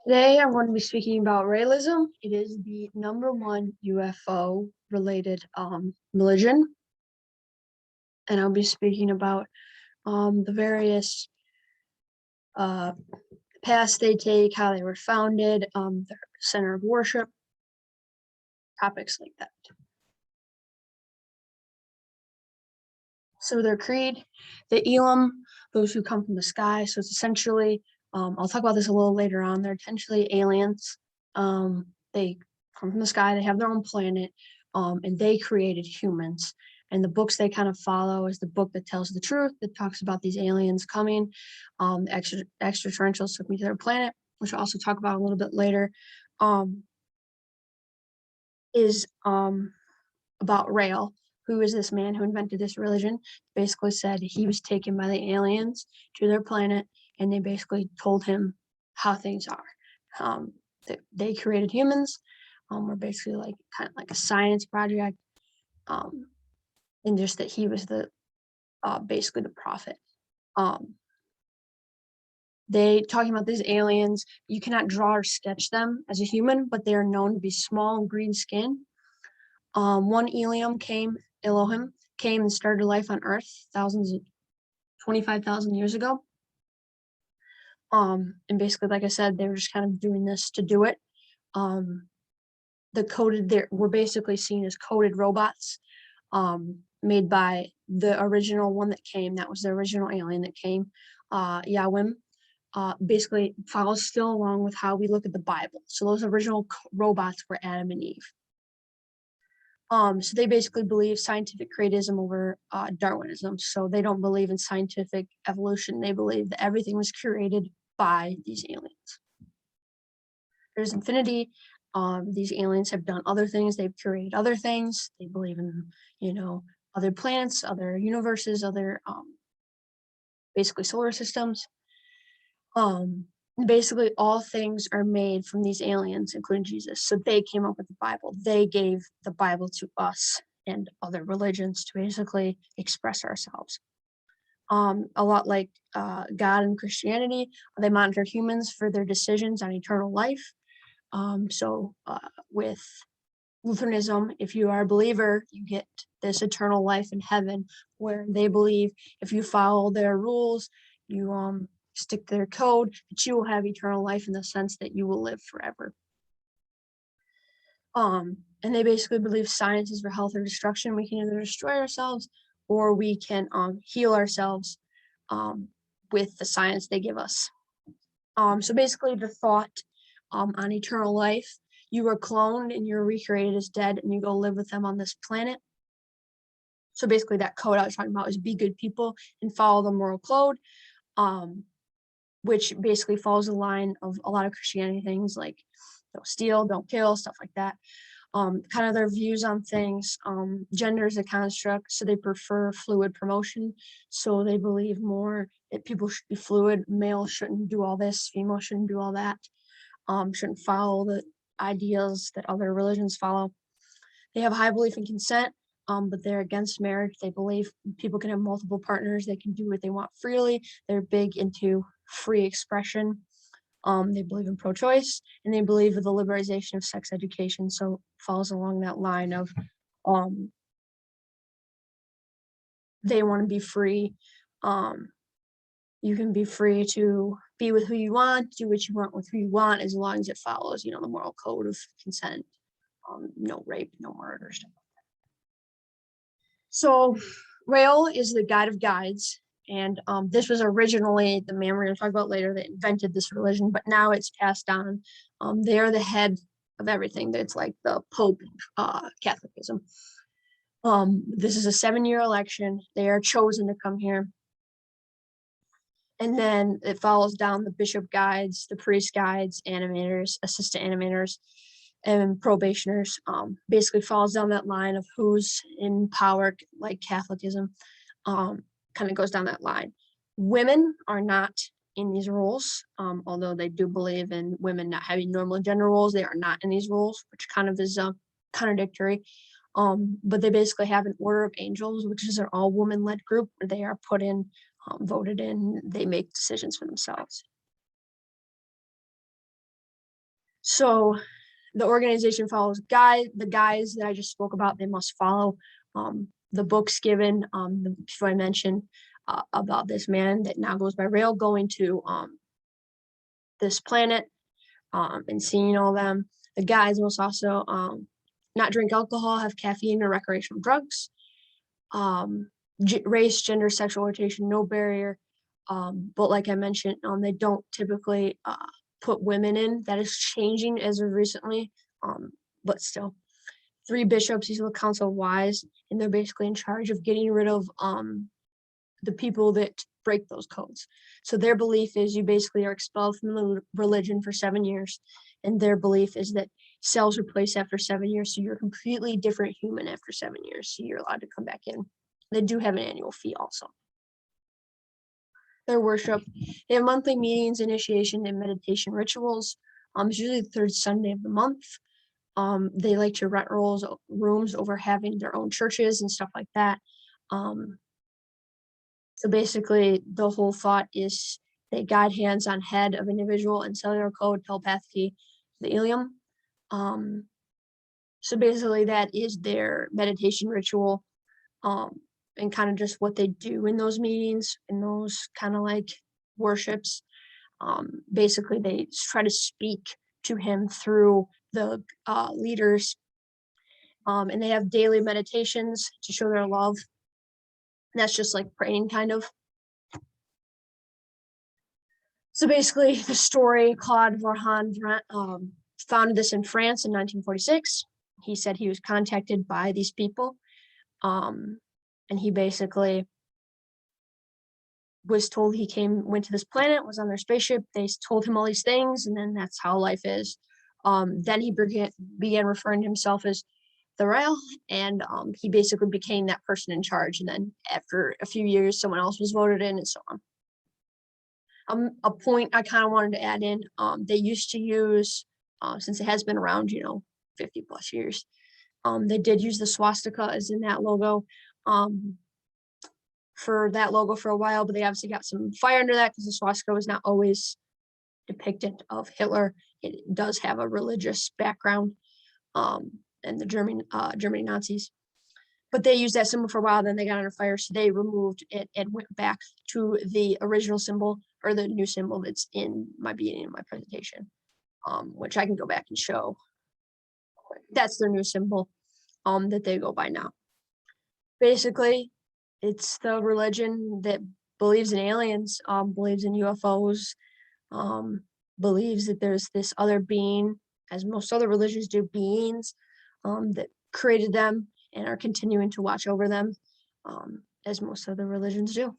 Today, I'm going to be speaking about Raelism. It is the number one UFO related religion, and I'll be speaking about the various uh, paths they take, how they were founded, their center of worship, topics like that. So, their creed, the Elam, those who come from the sky. So, it's essentially, I'll talk about this a little later on. They're essentially aliens. They come from the sky, they have their own planet, and they created humans. And the books they kind of follow is the book that tells the truth, that talks about these aliens coming. Extraterrestrials took me to their planet, which I'll also talk about a little bit later, um, is about Rael, who is this man who invented this religion. Basically said he was taken by the aliens to their planet, and they basically told him how things are. They created humans. Were basically like kind of like a science project, um, and just that he was the basically the prophet. Um, they talking about these aliens. You cannot draw or sketch them as a human, but they are known to be small and green skin. One Elohim came and started life on Earth 25,000 years ago. And basically, like I said, they were just kind of doing this to do it. Um, were basically seen as coded robots, made by the original one that came. That was the original alien that came, Yahweh. Basically follows still along with how we look at the Bible. So those original robots were Adam and Eve. So they basically believe scientific creatism over Darwinism. So they don't believe in scientific evolution. They believe that everything was created by these aliens. There's infinity. These aliens have done other things. They've created other things. They believe in, other planets, other universes, other basically solar systems. Um, Basically all things are made from these aliens, including Jesus. So they came up with the Bible. They gave the Bible to us and other religions to basically express ourselves. A lot like God and Christianity, they monitor humans for their decisions on eternal life. With Lutheranism, if you are a believer, you get this eternal life in heaven, where they believe if you follow their rules, you stick to their code, that you will have eternal life in the sense that you will live forever. And they basically believe science is for health or destruction. We can either destroy ourselves or we can heal ourselves with the science they give us. So basically the thought on eternal life, you were cloned and you're recreated as dead and you go live with them on this planet. So basically that code I was talking about is be good people and follow the moral code, which basically follows the line of a lot of Christianity things like don't steal, don't kill, stuff like that. Kind of their views on things. Gender is a construct, so they prefer fluid promotion. So they believe more that people should be fluid. Male shouldn't do all this, female shouldn't do all that. Shouldn't follow the ideas that other religions follow. They have high belief in consent, but they're against marriage. They believe people can have multiple partners. They can do what they want freely. They're big into free expression. They believe in pro-choice, and they believe in the liberalization of sex education. So falls along that line of they want to be free. You can be free to be with who you want, do what you want with who you want, as long as it follows, the moral code of consent. No rape, no murder, stuff. So Rael is the guide of guides. And this was originally the man we're going to talk about later that invented this religion, but now it's passed on. They are the head of everything. It's like the Pope Catholicism. This is a 7-year election. They are chosen to come here. And then it follows down the bishop guides, the priest guides, animators, assistant animators, and probationers. Basically follows down that line of who's in power, like Catholicism. Kind of goes down that line. Women are not in these rules, although they do believe in women not having normal gender roles. They are not in these rules, which kind of is contradictory. But they basically have an order of angels, which is an all woman led group where they are put in, voted in, they make decisions for themselves. So the organization follows the guys that I just spoke about. They must follow the books given. Before I mentioned about this man that now goes by rail going to this planet and seeing all them. The guys must also not drink alcohol, have caffeine or recreational drugs. Race, gender, sexual orientation, no barrier. But like I mentioned, they don't typically put women in. That is changing as of recently, but still. 3 bishops, these are the council of wise, and they're basically in charge of getting rid of the people that break those codes. So their belief is you basically are expelled from the religion for 7 years, and their belief is that cells replace after 7 years, so you're a completely different human after 7 years, so you're allowed to come back in. They do have an annual fee also. Their worship, they have monthly meetings, initiation, and meditation rituals. It's usually the 3rd Sunday of the month. They like to rent rooms over having their own churches and stuff like that. So basically, the whole thought is they guide hands on head of individual and cellular code, telepathy, the ilium. So basically, that is their meditation ritual, and kind of just what they do in those meetings, in those kind of like worships. Basically, they try to speak to him through the leaders, and they have daily meditations to show their love. And that's just like praying, kind of. So basically, the story, Claude Vorhan founded this in France in 1946. He said he was contacted by these people, and he basically was told went to this planet, was on their spaceship. They told him all these things, and then that's how life is. Then he began referring to himself as the Rael, and he basically became that person in charge. And then after a few years, someone else was voted in, and so on. A point I kind of wanted to add in, they used to use, since it has been around, 50 plus years, they did use the swastika as in that logo, for a while, but they obviously got some fire under that because the swastika was not always depictant of Hitler. It does have a religious background, and the Germany Nazis. But they used that symbol for a while, then they got under fire, so they removed it and went back to the original symbol, or the new symbol that's in my beginning of my presentation, which I can go back and show. That's their new symbol that they go by now. Basically, it's the religion that believes in aliens, believes in UFOs, believes that there's this other being, as most other religions do, beings that created them and are continuing to watch over them, as most other religions do.